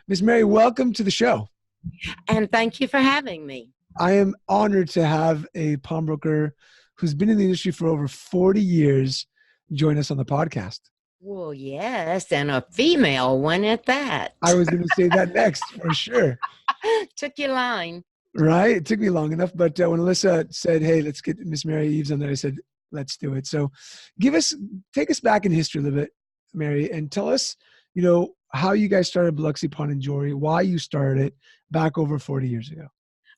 Miss Mary, welcome to the show. And thank you for having me. I am honored to have a pawnbroker who's been in the industry for over 40 years join us on the podcast. Well, yes, and a female one at that. I was going to say that next for sure. Took your line. Right? It took me long enough, but when Alyssa said, "Hey, let's get Miss Mary Eaves on there," I said, "Let's do it." So, take us back in history a little bit, Mary, and tell us, how you guys started Biloxi Pawn and Jewelry, why you started it back over 40 years ago.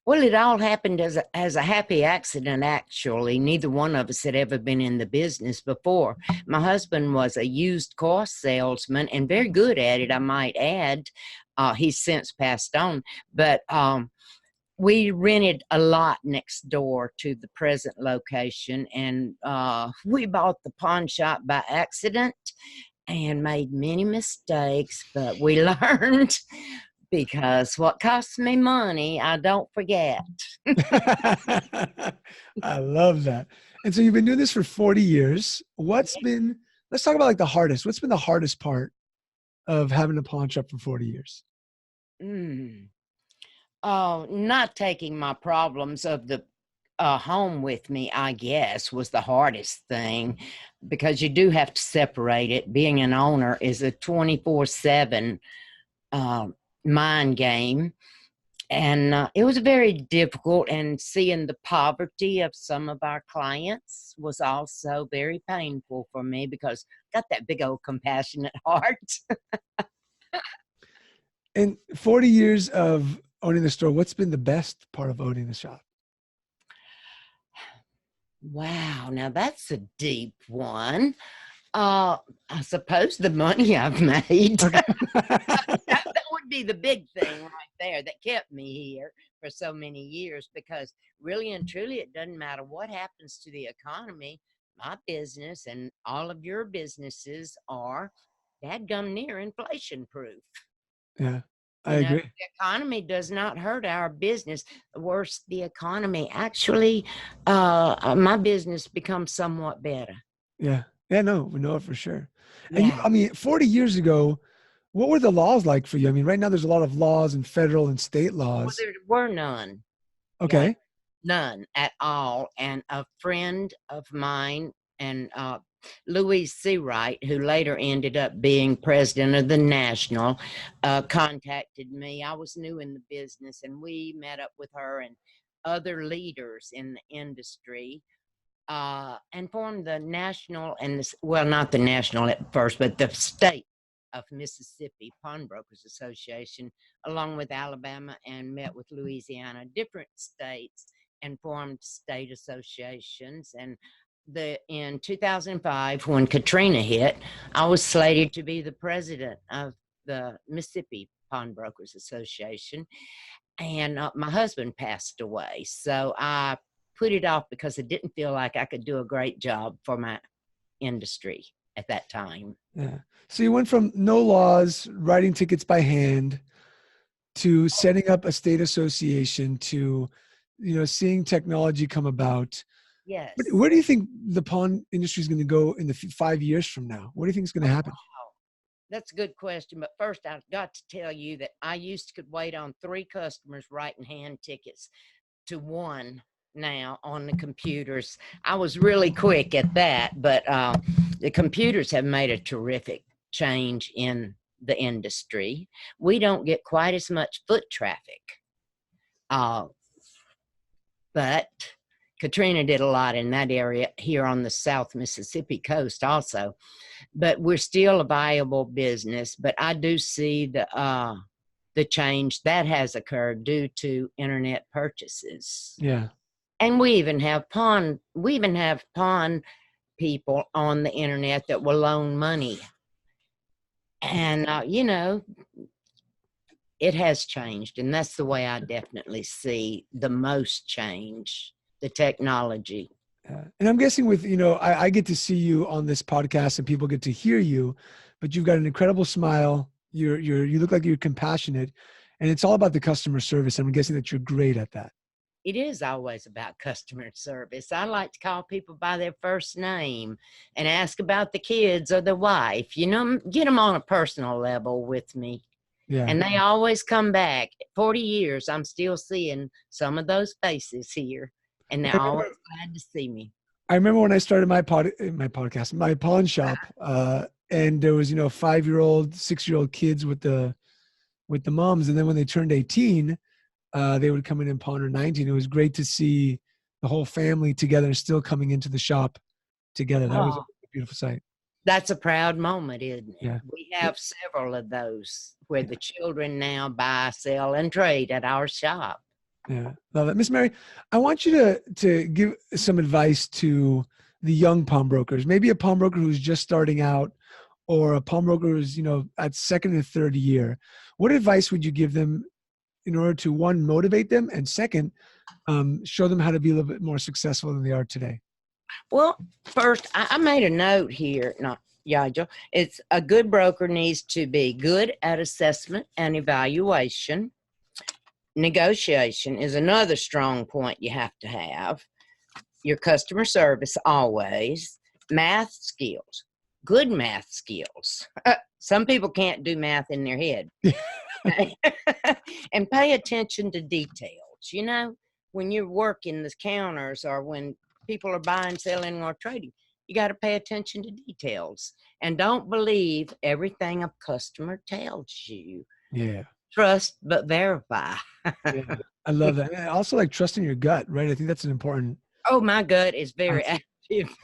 Well, it all happened as a happy accident, actually. Neither one of us had ever been in the business before. My husband was a used car salesman and very good at it, I might add. He's since passed on. But we rented a lot next door to the present location, and we bought the pawn shop by accident and made many mistakes, but we learned. Because what costs me money, I don't forget. I love that. And so you've been doing this for 40 years. Let's talk about the hardest. What's been the hardest part of having a pawn shop for 40 years? Oh, not taking my problems of the home with me, I guess, was the hardest thing, because you do have to separate it. Being an owner is a 24/7 mind game, and it was very difficult, and seeing the poverty of some of our clients was also very painful for me, because I got that big old compassionate heart. And 40 years of owning the store, what's been the best part of owning the shop? Wow, now that's a deep one. I suppose the money I've made. Okay. That would be the big thing right there that kept me here for so many years, because really and truly, it doesn't matter what happens to the economy. My business and all of your businesses are dadgum near inflation proof. Yeah, I agree. The economy does not hurt our business. The worse the economy, actually, my business becomes somewhat better. Yeah. Yeah, no, we know it for sure. And Yeah. 40 years ago, what were the laws like for you? I mean, right now there's a lot of laws and federal and state Well, laws. there were none. Like Okay. none at all. And a friend of mine, and Louise Seawright, who later ended up being president of the National, contacted me. I was new in the business, and we met up with her and other leaders in the industry, and formed the national and well, not the national at first, but the state of Mississippi Pawnbrokers Association, along with Alabama, and met with Louisiana, different states, and formed state associations. And in 2005, when Katrina hit, I was slated to be the president of the Mississippi Pawnbrokers Association, and my husband passed away, so I put it off because I didn't feel like I could do a great job for my industry at that time. Yeah. So you went from no laws, writing tickets by hand, to setting up a state association, to, seeing technology come about. Yes. Where do you think the pawn industry is going to go in the 5 years from now? What do you think is going to happen? That's a good question. But first, I've got to tell you that I could wait on 3 customers writing hand tickets to one now on the computers. I was really quick at that, but the computers have made a terrific change in the industry. We don't get quite as much foot traffic, but Katrina did a lot in that area here on the South Mississippi coast also. But we're still a viable business. But I do see the change that has occurred due to internet purchases. Yeah. And we even have pawn people on the internet that will loan money. And it has changed, and that's the way I definitely see the most change, the technology. And I'm guessing with, I get to see you on this podcast and people get to hear you, but you've got an incredible smile. You look like you're compassionate, and it's all about the customer service. I'm guessing that you're great at that. It is always about customer service. I like to call people by their first name and ask about the kids or the wife, get them on a personal level with me. Yeah. And they always come back. 40 years, I'm still seeing some of those faces here, and they're I always remember, glad to see me. I remember when I started my podcast, my pawn shop, and there was, 5-year-old, 6-year-old kids with the moms. And then when they turned 18, they would come in and pawn, or 19. It was great to see the whole family together, still coming into the shop together. That was a Oh, beautiful sight. that's a proud moment, isn't it? Yeah. We have several of those where the children now buy, sell, and trade at our shop. Yeah, love it, Miss Mary. I want you to give some advice to the young pawnbrokers. Maybe a pawnbroker who's just starting out, or a pawnbroker who's at second and third year. What advice would you give them in order to, one, motivate them, and second, show them how to be a little bit more successful than they are today? Well, first, I made a note here. Not Joe. It's a good broker needs to be good at assessment and evaluation. Negotiation is another strong point you have to have. Your customer service always. Math skills, good math skills. Some people can't do math in their head. And pay attention to details. When you're working the counters, or when people are buying, selling, or trading, you got to pay attention to details. And don't believe everything a customer tells you. Yeah. Trust but verify. Yeah, I love that. And I also like trusting your gut, right? I think that's an important. Oh, my gut is very active.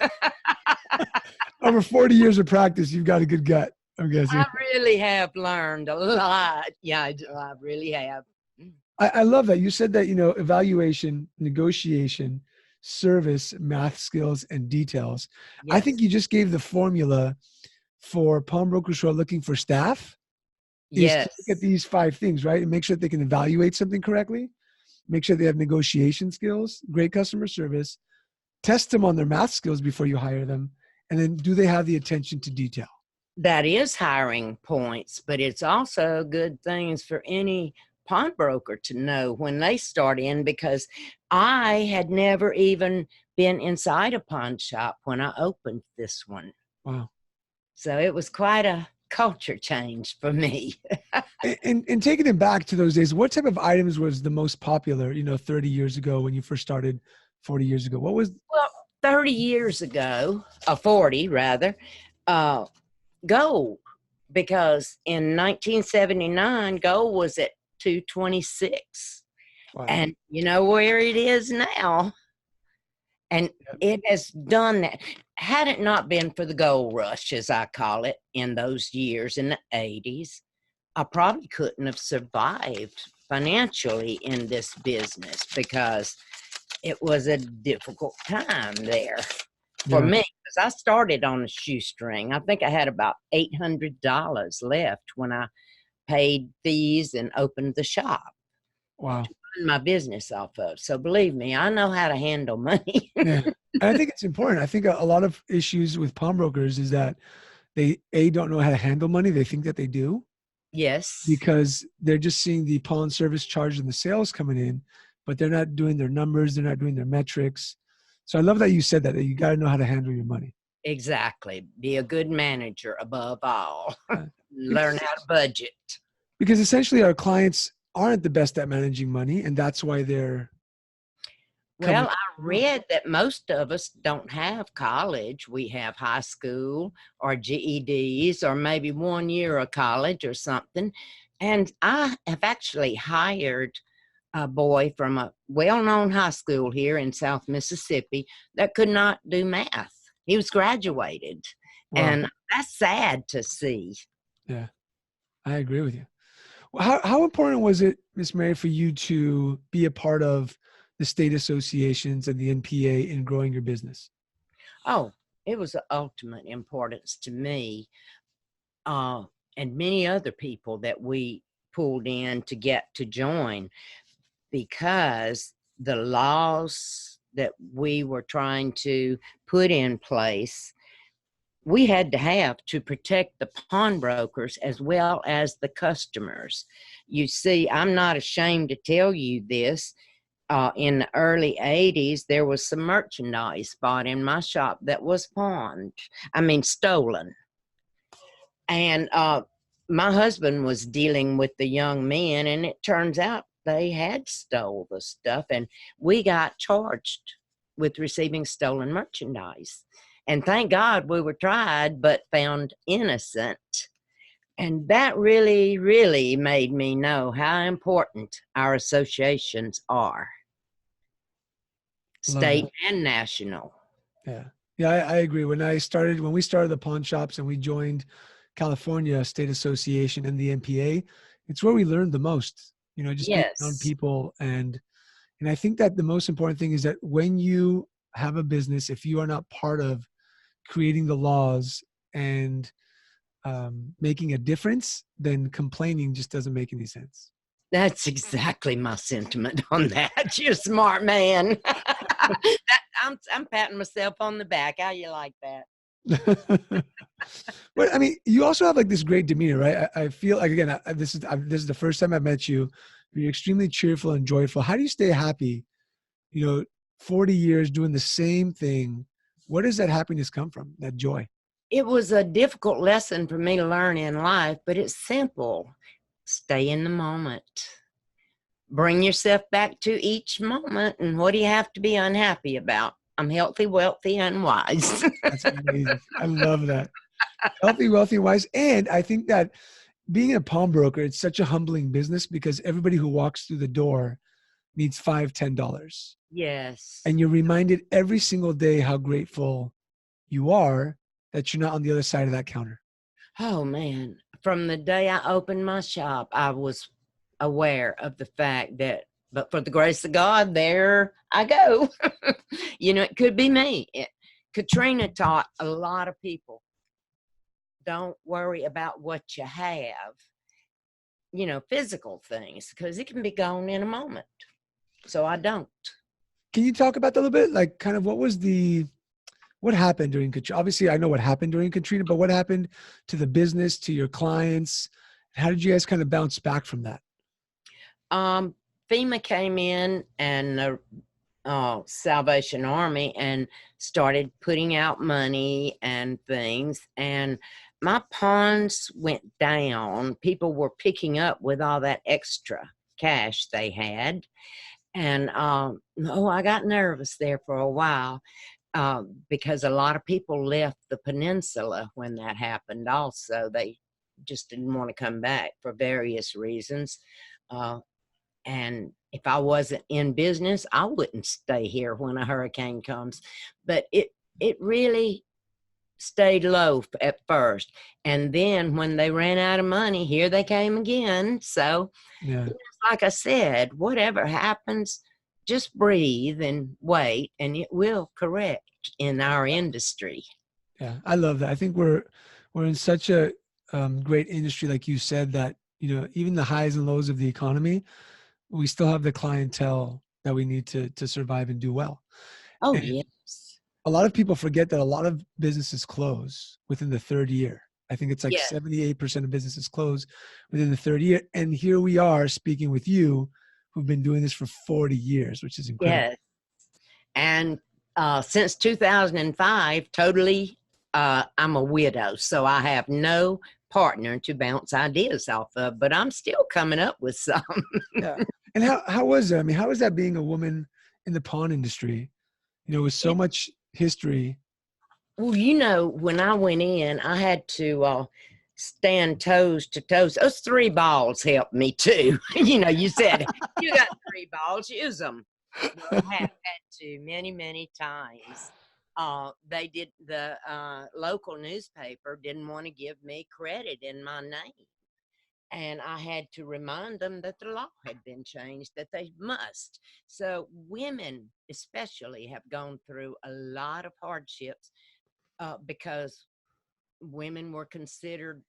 Over 40 years of practice, you've got a good gut, I'm guessing. I really have learned a lot. Yeah, I really have. I love that. You said that, evaluation, negotiation, service, math skills, and details. I think Yes. you just gave the formula for pawnbrokers who are looking for staff, is to look at Yes. these 5 things, right? And make sure that they can evaluate something correctly, make sure they have negotiation skills, great customer service, test them on their math skills before you hire them, and then do they have the attention to detail? That is hiring points, but it's also good things for any pawnbroker to know when they start in, because I had never even been inside a pawn shop when I opened this one. Wow. So it was quite a culture change for me. And taking it back to those days, what type of items was the most popular, 30 years ago when you first started, 40 years ago? What was? Well, 30 years ago, 40 rather, gold, because in 1979, gold was at 226. Wow. And you know where it is now. And it has done that. Had it not been for the gold rush, as I call it, in those years in the 80s, I probably couldn't have survived financially in this business, because it was a difficult time there for Yeah. me, because I started on a shoestring. I think I had about $800 left when I paid fees and opened the shop Wow. to run my business off of. So believe me, I know how to handle money. Yeah. And I think it's important. I think a lot of issues with pawnbrokers is that they don't know how to handle money. They think that they do, Yes, because they're just seeing the pawn service charge and the sales coming in, but they're not doing their numbers. They're not doing their metrics. So I love that you said that you got to know how to handle your money. exactly. Be a good manager above all. Uh, Learn because, how to budget. because essentially our clients aren't the best at managing money, and that's why they're coming. Well, I read that most of us don't have college. We have high school or GEDs, or maybe 1 year of college or something. And I have actually hired a boy from a well-known high school here in South Mississippi that could not do math. He was graduated. Wow. And that's sad to see. Yeah, I agree with you. Well, how important was it, Miss Mary, for you to be a part of the state associations and the NPA in growing your business? Oh, it was of ultimate importance to me, uh, and many other people that we pulled in to get to join, because the laws that we were trying to put in place, we had to have to protect the pawnbrokers as well as the customers. You see, I'm not ashamed to tell you this. In the early 80s, there was some merchandise bought in my shop that was pawned. I mean, stolen. And my husband was dealing with the young men, and it turns out they had stole the stuff, and we got charged with receiving stolen merchandise. And thank God we were tried but found innocent. And that really, really made me know how important our associations are, Love state that. and national. Yeah. Yeah, I agree. When we started the pawn shops and we joined California State Association and the NPA, it's where we learned the most, just being around Yes, people. And I think that the most important thing is that when you have a business, if you are not part of creating the laws and making a difference, then complaining just doesn't make any sense. that's exactly my sentiment on that. You're a smart man. I'm patting myself on the back. How you like that? But I mean, you also have like this great demeanor, right? I feel like again, this is the first time I've met you. You're extremely cheerful and joyful. How do you stay happy? 40 years doing the same thing. Where does that happiness come from? That joy? It was a difficult lesson for me to learn in life, but it's simple. Stay in the moment. Bring yourself back to each moment. And what do you have to be unhappy about? I'm healthy, wealthy, and wise. That's amazing. I love that. Healthy, wealthy, wise. And I think that being a pawnbroker, it's such a humbling business because everybody who walks through the door needs $5, $10. Yes. And you're reminded every single day how grateful you are that you're not on the other side of that counter. Oh, man. From the day I opened my shop, I was aware of the fact that, but for the grace of God, there I go. It could be me. Katrina taught a lot of people, don't worry about what you have, physical things, because it can be gone in a moment. So I don't. Can you talk about that a little bit? Like kind of what happened during Katrina? Obviously I know what happened during Katrina, but what happened to the business, to your clients? How did you guys kind of bounce back from that? Um, FEMA came in and the Salvation Army and started putting out money and things. And my ponds went down. People were picking up with all that extra cash they had. And I got nervous there for a while because a lot of people left the peninsula when that happened also. They just didn't want to come back for various reasons. Uh, and if I wasn't in business, I wouldn't stay here when a hurricane comes. But it really stayed low at first. And then when they ran out of money, here they came again. So, Yeah. like I said, whatever happens, just breathe and wait, and it will correct in our industry. Yeah. I love that. I think we're in such a great industry, like you said, that, even the highs and lows of the economy, we still have the clientele that we need to survive and do well. Oh, And yes. a lot of people forget that a lot of businesses close within the third year. I think it's like Yes. 78% of businesses close within the third year. And here we are speaking with you who've been doing this for 40 years, which is incredible. Yes. And since 2005, totally, I'm a widow, so I have no partner to bounce ideas off of, but I'm still coming up with some. Yeah. And how was it? I mean, how was that being a woman in the pawn industry, with so It, much history? well, when I went in, I had to stand toes to toes. Those three balls helped me too. You said, you got three balls, use them. Well, I have had to many, many times. They did the local newspaper didn't want to give me credit in my name. And I had to remind them that the law had been changed, that they must. So women especially have gone through a lot of hardships because women were considered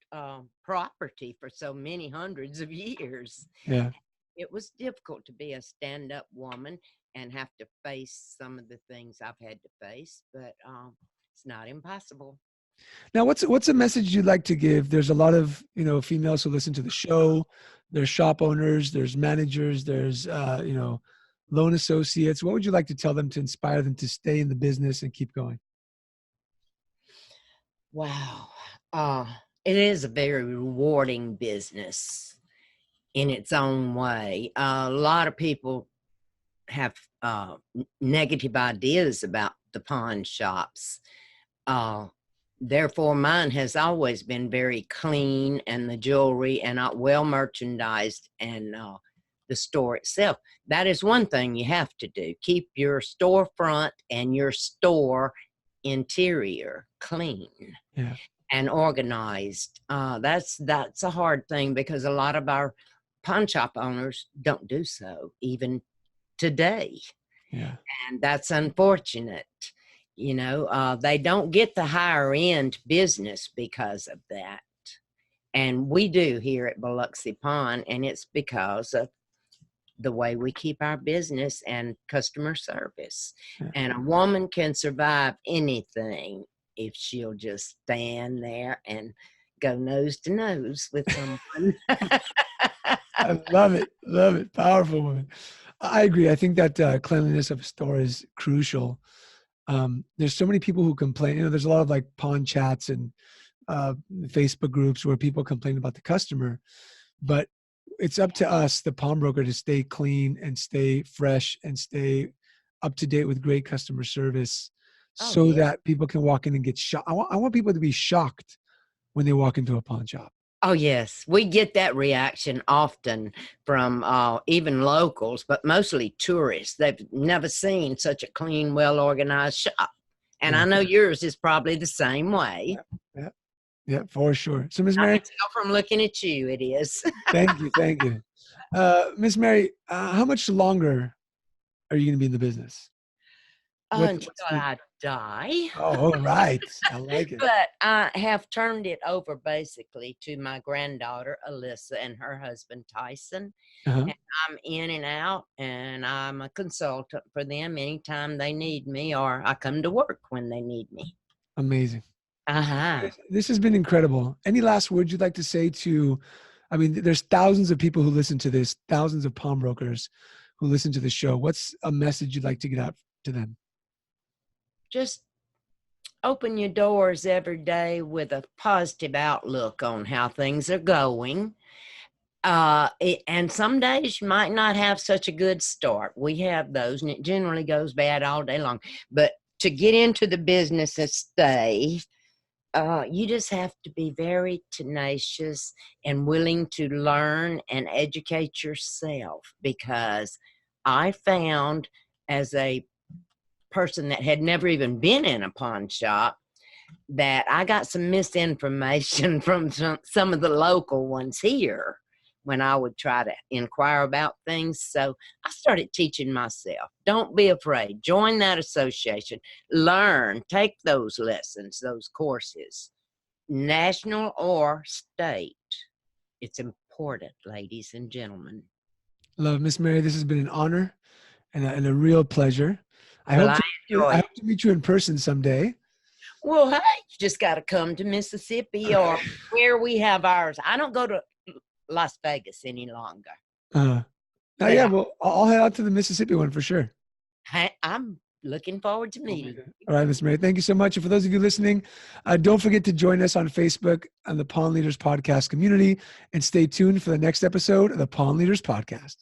property for so many hundreds of years. Yeah. It was difficult to be a stand-up woman and have to face some of the things I've had to face, but it's not impossible. Now, what's a message you'd like to give? There's a lot of females who listen to the show. There's shop owners. There's managers. There's loan associates. What would you like to tell them to inspire them to stay in the business and keep going? Wow. Uh, It is a very rewarding business in its own way. A lot of people have negative ideas about the pawn shops. Uh, Therefore, mine has always been very clean, and the jewelry and well merchandised, and the store itself. That is one thing you have to do: keep your storefront and your store interior clean Yeah. and organized. That's a hard thing because a lot of our pawn shop owners don't do so even today, Yeah. and that's unfortunate. They don't get the higher end business because of that, and we do here at Biloxi Pawn, and it's because of the way we keep our business and customer service. Yeah. And a woman can survive anything if she'll just stand there and go nose to nose with someone. I love it. Love it. Powerful woman. I agree. I think that cleanliness of a store is crucial. There's so many people who complain. There's a lot of like pawn chats and Facebook groups where people complain about the customer, but it's up to us, the pawnbroker, to stay clean and stay fresh and stay up to date with great customer service, Oh, so yeah. that people can walk in and get shocked. I want people to be shocked when they walk into a pawn shop. Oh, yes. We get that reaction often from even locals, but mostly tourists. They've never seen such a clean, well-organized shop. And Yeah. I know yours is probably the same way. Yeah. Yeah, for sure. So, Miss I Mary, can tell from looking at you, it is. thank you. Thank you. Miss Mary, how much longer are you going to be in the business? Until What's I die. oh, all right. I like it. But I have turned it over basically to my granddaughter, Alyssa, and her husband, Tyson. Uh-huh. And I'm in and out, and I'm a consultant for them anytime they need me, or I come to work when they need me. Amazing. Uh-huh. This has been incredible. Any last words you'd like to say to, I mean, there's thousands of people who listen to this, thousands of pawnbrokers who listen to the show. What's a message you'd like to get out to them? Just open your doors every day with a positive outlook on how things are going. And some days you might not have such a good start. We have those, and it generally goes bad all day long. But to get into the business and stay, you just have to be very tenacious and willing to learn and educate yourself, because I found, as a person that had never even been in a pawn shop, that I got some misinformation from some of the local ones here when I would try to inquire about things. So I started teaching myself. Don't be afraid. Join that association. Learn. Take those lessons, those courses, national or state. It's important, ladies and gentlemen. Love, Miss Mary, this has been an honor and a real pleasure. Well, I enjoy I it. hope to meet you in person someday. Well, hey, you just got to come to Mississippi or where we have ours. I don't go to Las Vegas any longer. Oh, But yeah, well, I'll head out to the Mississippi one for sure. I'm looking forward to meeting you. All right, Miss Mary, thank you so much. And for those of you listening, don't forget to join us on Facebook on the Pawn Leaders Podcast community, and stay tuned for the next episode of the Pawn Leaders Podcast.